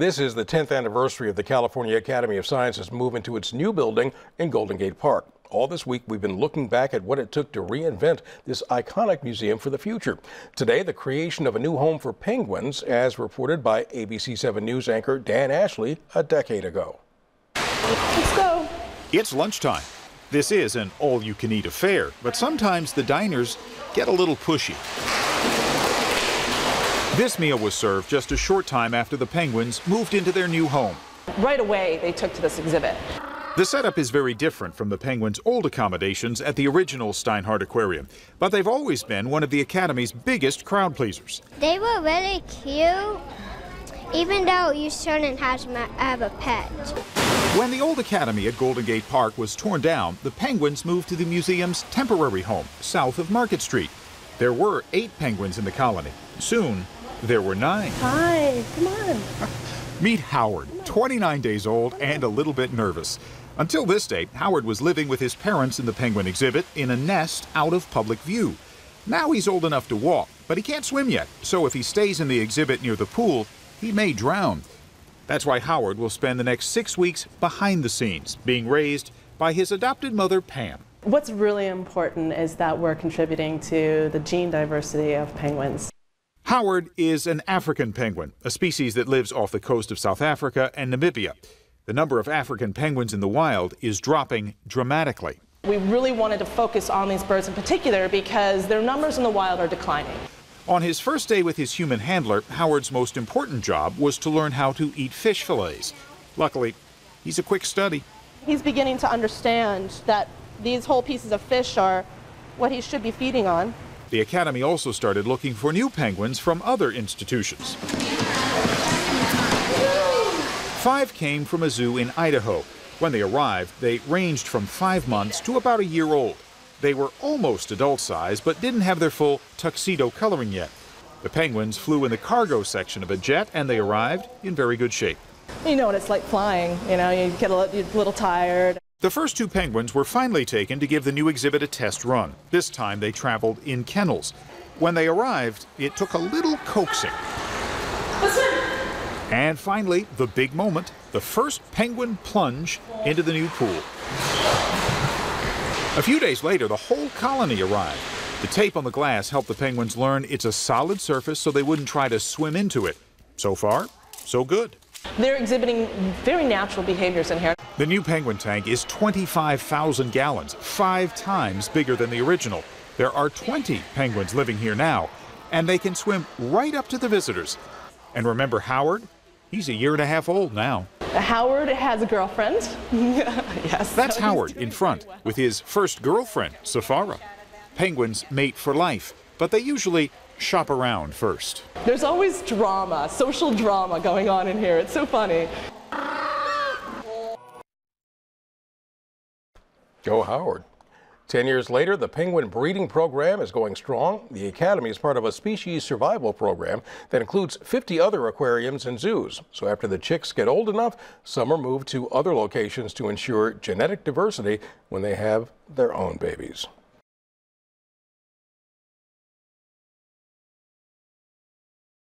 This is the 10th anniversary of the California Academy of Sciences move into its new building in Golden Gate Park. All this week, we've been looking back at what it took to reinvent this iconic museum for the future. Today, the creation of a new home for penguins, as reported by ABC7 News anchor Dan Ashley a decade ago. Let's go. It's lunchtime. This is an all-you-can-eat affair, but sometimes the diners get a little pushy. This meal was served just a short time after the penguins moved into their new home. Right away, they took to this exhibit. The setup is very different from the penguins' old accommodations at the original Steinhart Aquarium, but they've always been one of the Academy's biggest crowd pleasers. They were really cute, even though you shouldn't have a pet. When the old Academy at Golden Gate Park was torn down, the penguins moved to the museum's temporary home, south of Market Street. There were 8 penguins in the colony. Soon, there were 9. Hi, come on. Meet Howard, 29 days old and a little bit nervous. Until this day, Howard was living with his parents in the penguin exhibit in a nest out of public view. Now he's old enough to walk, but he can't swim yet, so if he stays in the exhibit near the pool, he may drown. That's why Howard will spend the next 6 weeks behind the scenes, being raised by his adopted mother, Pam. What's really important is that we're contributing to the gene diversity of penguins. Howard is an African penguin, a species that lives off the coast of South Africa and Namibia. The number of African penguins in the wild is dropping dramatically. We really wanted to focus on these birds in particular because their numbers in the wild are declining. On his first day with his human handler, Howard's most important job was to learn how to eat fish fillets. Luckily, he's a quick study. He's beginning to understand that these whole pieces of fish are what he should be feeding on. The Academy also started looking for new penguins from other institutions. 5 came from a zoo in Idaho. When they arrived, they ranged from 5 months to about a year old. They were almost adult size, but didn't have their full tuxedo coloring yet. The penguins flew in the cargo section of a jet, and they arrived in very good shape. You know what it's like flying, you know, you get a little tired. The first 2 penguins were finally taken to give the new exhibit a test run. This time they traveled in kennels. When they arrived, it took a little coaxing. And finally, the big moment, the first penguin plunge into the new pool. A few days later, the whole colony arrived. The tape on the glass helped the penguins learn it's a solid surface so they wouldn't try to swim into it. So far, so good. They're exhibiting very natural behaviors in here. The new penguin tank is 25,000 gallons, 5 times bigger than the original. There are 20 penguins living here now, and they can swim right up to the visitors. And remember Howard? He's a year and a half old now. Howard has a girlfriend. Yes. That's Howard in front with his first girlfriend, Safara. Penguins mate for life, but they usually shop around first. There's always drama, social drama going on in here. It's so funny. Go Howard. 10 years later, the penguin breeding program is going strong. The Academy is part of a species survival program that includes 50 other aquariums and zoos. So after the chicks get old enough, some are moved to other locations to ensure genetic diversity when they have their own babies.